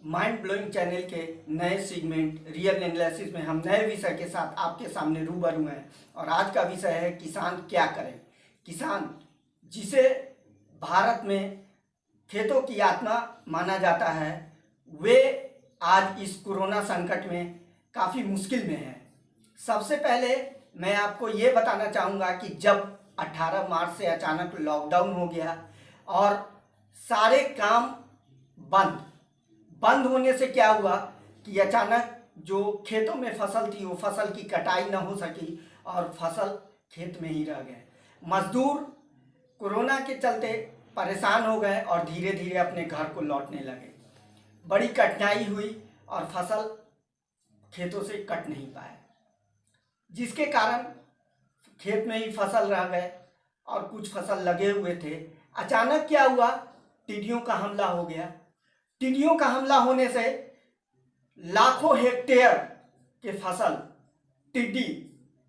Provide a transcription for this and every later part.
Mind blowing channel के नए segment real analysis में हम नए विषय के साथ आपके सामने रूबरू हैं। और आज का विषय है किसान क्या करे। किसान, जिसे भारत में खेतों की आत्मा माना जाता है, वे आज इस कोरोना संकट में काफ़ी मुश्किल में हैं। सबसे पहले मैं आपको ये बताना चाहूँगा कि जब 18 मार्च से अचानक लॉकडाउन हो गया और सारे काम बंद होने से क्या हुआ कि अचानक जो खेतों में फसल थी वो फसल की कटाई न हो सकी और फसल खेत में ही रह गए। मजदूर कोरोना के चलते परेशान हो गए और धीरे धीरे अपने घर को लौटने लगे। बड़ी कठिनाई हुई और फसल खेतों से कट नहीं पाए, जिसके कारण खेत में ही फसल रह गए और कुछ फसल लगे हुए थे। अचानक क्या हुआ, टिड्डियों का हमला हो गया। टिड्डियों का हमला होने से लाखों हेक्टेयर के फसल टिड्डी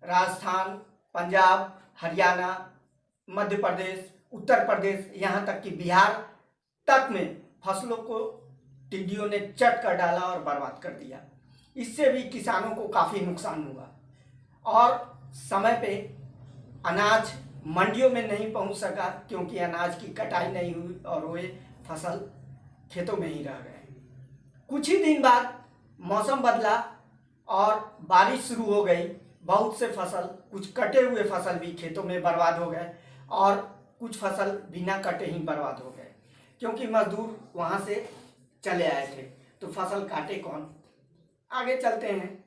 राजस्थान, पंजाब, हरियाणा, मध्य प्रदेश, उत्तर प्रदेश, यहाँ तक कि बिहार तक में फसलों को टिड्डियों ने चट कर डाला और बर्बाद कर दिया। इससे भी किसानों को काफ़ी नुकसान हुआ और समय पे अनाज मंडियों में नहीं पहुंच सका, क्योंकि अनाज की कटाई नहीं हुई और वे फसल खेतों में ही रह गए। कुछ ही दिन बाद मौसम बदला और बारिश शुरू हो गई। बहुत से फसल, कुछ कटे हुए फसल भी खेतों में बर्बाद हो गए और कुछ फसल बिना कटे ही बर्बाद हो गए, क्योंकि मजदूर वहाँ से चले आए थे। तो फसल काटे कौन। आगे चलते हैं।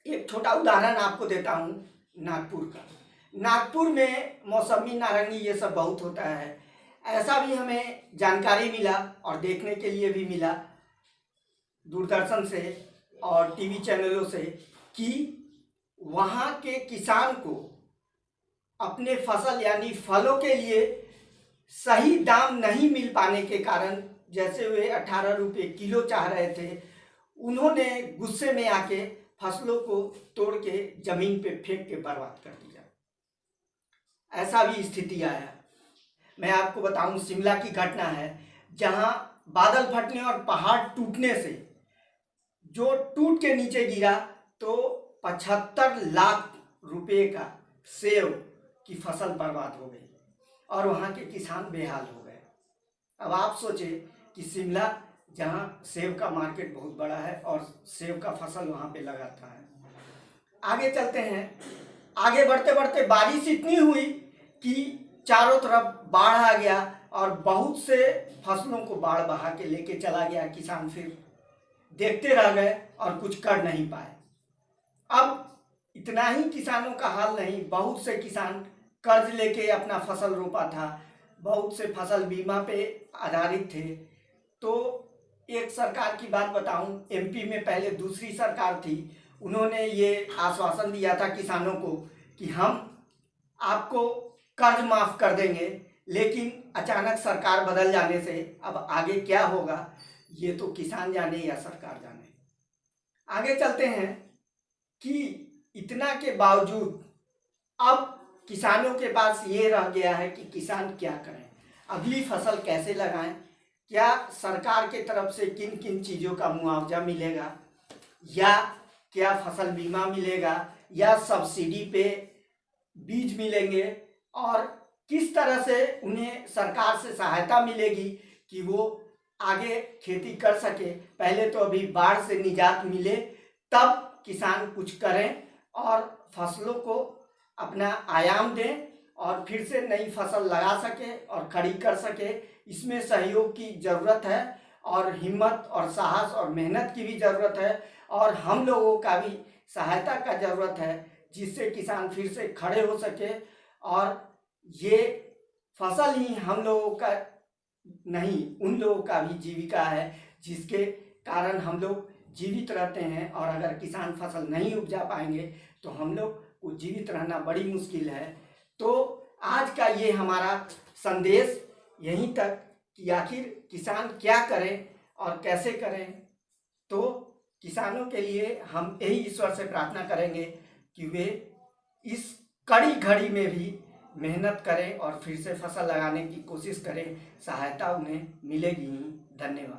एक छोटा उदाहरण आपको देता हूँ नागपुर का। नागपुर में मौसमी, नारंगी ये सब बहुत होता है। ऐसा भी हमें जानकारी मिला और देखने के लिए भी मिला दूरदर्शन से और टीवी चैनलों से कि वहाँ के किसान को अपने फसल यानी फलों के लिए सही दाम नहीं मिल पाने के कारण, जैसे वे 18 रुपये किलो चाह रहे थे, उन्होंने गुस्से में आके फसलों को तोड़ के जमीन पे फेंक के बर्बाद कर दिया। ऐसा भी स्थिति आया। मैं आपको बताऊं, शिमला की घटना है, जहां बादल फटने और पहाड़ टूटने से जो टूट के नीचे गिरा तो 75 लाख रुपए का सेब की फसल बर्बाद हो गई और वहां के किसान बेहाल हो गए। अब आप सोचें कि शिमला, जहां सेब का मार्केट बहुत बड़ा है और सेब का फसल वहां पे लगाता है। आगे चलते हैं। आगे बढ़ते बढ़ते बारिश इतनी हुई कि चारों तरफ बाढ़ आ गया और बहुत से फसलों को बाढ़ बहा के लेके चला गया। किसान फिर देखते रह गए और कुछ कर नहीं पाए। अब इतना ही किसानों का हाल नहीं, बहुत से किसान कर्ज लेके अपना फसल रोपा था, बहुत से फसल बीमा पे आधारित थे। तो एक सरकार की बात बताऊं, एमपी में पहले दूसरी सरकार थी, उन्होंने ये आश्वासन दिया था किसानों को कि हम आपको कर्ज माफ कर देंगे, लेकिन अचानक सरकार बदल जाने से अब आगे क्या होगा ये तो किसान जाने या सरकार जाने। आगे चलते हैं कि इतना के बावजूद अब किसानों के पास ये रह गया है कि किसान क्या करें, अगली फसल कैसे लगाएं, क्या सरकार के तरफ से किन किन चीज़ों का मुआवजा मिलेगा, या क्या फसल बीमा मिलेगा, या सब्सिडी पे बीज मिलेंगे, और किस तरह से उन्हें सरकार से सहायता मिलेगी कि वो आगे खेती कर सके। पहले तो अभी बाढ़ से निजात मिले तब किसान कुछ करें और फसलों को अपना आयाम दें और फिर से नई फसल लगा सके और खड़ी कर सके। इसमें सहयोग की ज़रूरत है और हिम्मत और साहस और मेहनत की भी ज़रूरत है और हम लोगों का भी सहायता का ज़रूरत है, जिससे किसान फिर से खड़े हो सके। और ये फसल ही हम लोगों का नहीं, उन लोगों का भी जीविका है, जिसके कारण हम लोग जीवित रहते हैं। और अगर किसान फसल नहीं उपजा पाएंगे तो हम लोग को जीवित रहना बड़ी मुश्किल है। तो आज का ये हमारा संदेश यहीं तक कि आखिर किसान क्या करें और कैसे करें। तो किसानों के लिए हम यही ईश्वर से प्रार्थना करेंगे कि वे इस कड़ी घड़ी में भी मेहनत करें और फिर से फसल लगाने की कोशिश करें। सहायता उन्हें मिलेगी ही। धन्यवाद।